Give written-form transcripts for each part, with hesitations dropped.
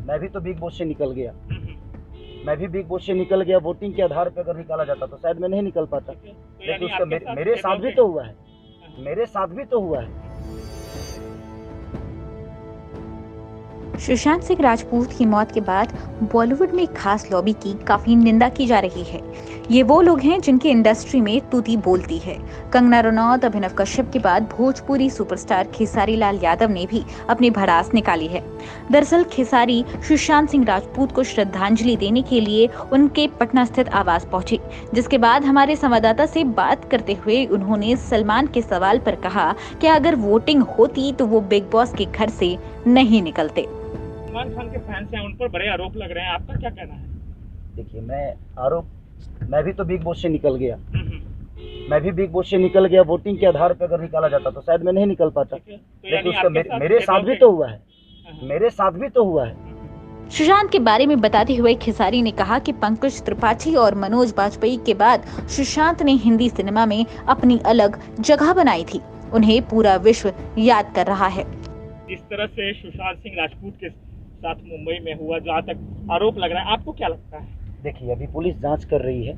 मैं भी तो बिग बॉस से निकल गया। मैं भी बिग बॉस से निकल गया। वोटिंग के आधार पर अगर निकाला जाता तो शायद मैं नहीं निकल पाता। लेकिन उसका मेरे साथ भी तो हुआ है। मेरे साथ भी तो हुआ है। सुशांत सिंह राजपूत की मौत के बाद बॉलीवुड में खास लॉबी की काफी निंदा की जा रही है। ये वो लोग हैं जिनकी इंडस्ट्री में तूती बोलती है। कंगना रनौत, अभिनव कश्यप के बाद भोजपुरी सुपरस्टार खेसारी लाल यादव ने भी अपनी भड़ास निकाली है। दरअसल खेसारी सुशांत सिंह राजपूत को श्रद्धांजलि देने के लिए उनके पटना स्थित आवास पहुंचे, जिसके बाद हमारे संवाददाता से बात करते हुए उन्होंने सलमान के सवाल पर कहा कि अगर वोटिंग होती तो वो बिग बॉस के घर से नहीं निकलते। सलमान खान के फैंस हैं, उन पर बड़े आरोप लग रहे हैं, आपका क्या कहना है? देखिए, मैं भी तो बिग बॉस से निकल गया। मैं भी बिग बॉस से निकल गया। वोटिंग के आधार पर अगर निकाला जाता तो शायद मैं नहीं निकल पाता। लेकिन उसका मेरे साथ भी तो हुआ है। मेरे साथ भी तो हुआ है। सुशांत के बारे में बताते हुए खेसारी ने कहा कि पंकज त्रिपाठी और मनोज बाजपेयी के बाद सुशांत ने हिंदी सिनेमा में अपनी अलग जगह बनाई थी। उन्हें पूरा विश्व याद कर रहा है। जिस तरह से सुशांत सिंह राजपूत के साथ मुंबई में हुआ, जहाँ तक आरोप लग रहा है, आपको क्या लगता है? देखिए, अभी पुलिस जांच कर रही है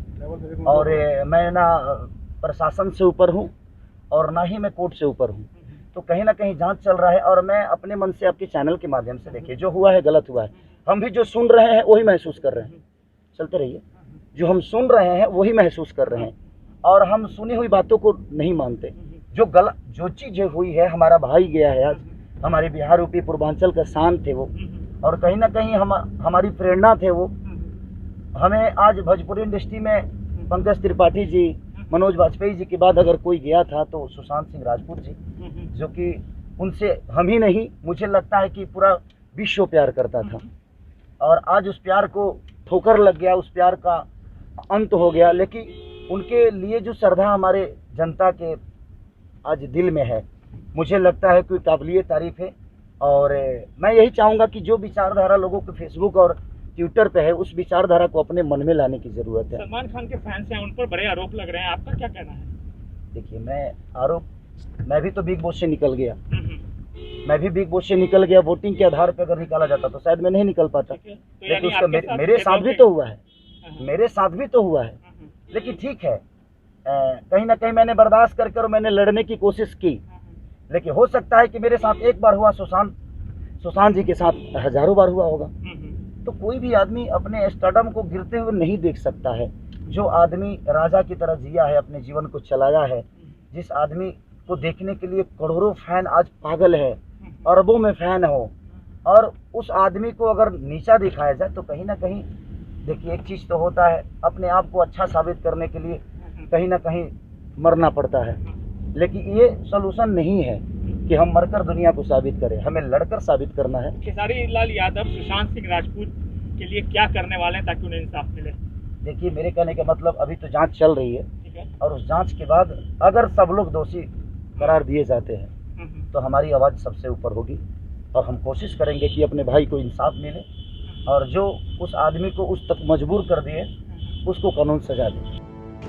और मैं ना प्रशासन से ऊपर हूँ और ना ही मैं कोर्ट से ऊपर हूँ। तो कहीं ना कहीं जांच चल रहा है और मैं अपने मन से आपके चैनल के माध्यम से, देखिए, जो हुआ है गलत हुआ है। हम भी जो सुन रहे हैं वही महसूस कर रहे हैं। चलते रहिए। जो हम सुन रहे हैं वही महसूस कर रहे हैं और हम सुनी हुई बातों को नहीं मानते। जो चीज़ हुई है, हमारा भाई गया है आज, हमारे बिहार यूपी पूर्वांचल का शान थे वो, और कहीं ना कहीं हमारी प्रेरणा थे वो। हमें आज भोजपुरी इंडस्ट्री में पंकज त्रिपाठी जी, मनोज बाजपेयी जी के बाद अगर कोई गया था तो सुशांत सिंह राजपूत जी, जो कि उनसे हम ही नहीं, मुझे लगता है कि पूरा विश्व प्यार करता था। और आज उस प्यार को ठोकर लग गया, उस प्यार का अंत हो गया। लेकिन उनके लिए जो श्रद्धा हमारे जनता के आज दिल में है, मुझे लगता है कि काबिलियत तारीफ है। और मैं यही चाहूँगा कि जो विचारधारा लोगों के फेसबुक और ट्विटर पे है, उस विचारधारा को अपने मन में लाने की ज़रूरत है। सलमान खान के फैंस हैं, उन पर बड़े आरोप लग रहे हैं, आपका क्या कहना है? देखिए, मैं भी तो बिग बॉस से निकल गया। मैं भी बिग बॉस से निकल गया। वोटिंग के आधार पर अगर निकाला जाता तो शायद मैं नहीं निकल पाता। लेकिन उसका मेरे साथ भी तो हुआ है। मेरे साथ भी तो हुआ है। लेकिन ठीक है, कहीं ना कहीं मैंने बर्दाश्त कर मैंने लड़ने की कोशिश की। लेकिन हो सकता है कि मेरे साथ एक बार हुआ, सुशांत जी के साथ हजारों बार हुआ होगा। तो कोई भी आदमी अपने स्टारडम को गिरते हुए नहीं देख सकता है। जो आदमी राजा की तरह जिया है, अपने जीवन को चलाया है, जिस आदमी को देखने के लिए करोड़ों फैन आज पागल है, अरबों में फैन हो, और उस आदमी को अगर नीचा दिखाया जाए तो कहीं ना कहीं, देखिए, एक चीज़ तो होता है, अपने आप को अच्छा साबित करने के लिए कहीं ना कहीं मरना पड़ता है। लेकिन ये सलूशन नहीं है कि हम मरकर दुनिया को साबित करें, हमें लड़कर साबित करना है। खेसारी लाल यादव सुशांत सिंह राजपूत के लिए क्या करने वाले हैं ताकि उन्हें इंसाफ मिले? देखिए, मेरे कहने का मतलब, अभी तो जांच चल रही है और उस जांच के बाद अगर सब लोग दोषी करार दिए जाते हैं तो हमारी आवाज़ सबसे ऊपर होगी और हम कोशिश करेंगे कि अपने भाई को इंसाफ मिले और जो उस आदमी को उस तक मजबूर कर दिए उसको कानून सजा दे।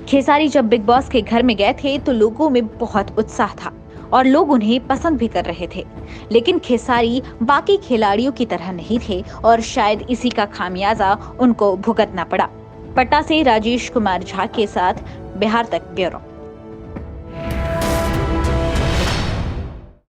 खेसारी जब बिग बॉस के घर में गए थे तो लोगों में बहुत उत्साह था और लोग उन्हें पसंद भी कर रहे थे। लेकिन खेसारी बाकी खिलाड़ियों की तरह नहीं थे और शायद इसी का खामियाजा उनको भुगतना पड़ा। पटना से राजेश कुमार झा के साथ बिहार तक ब्यूरो।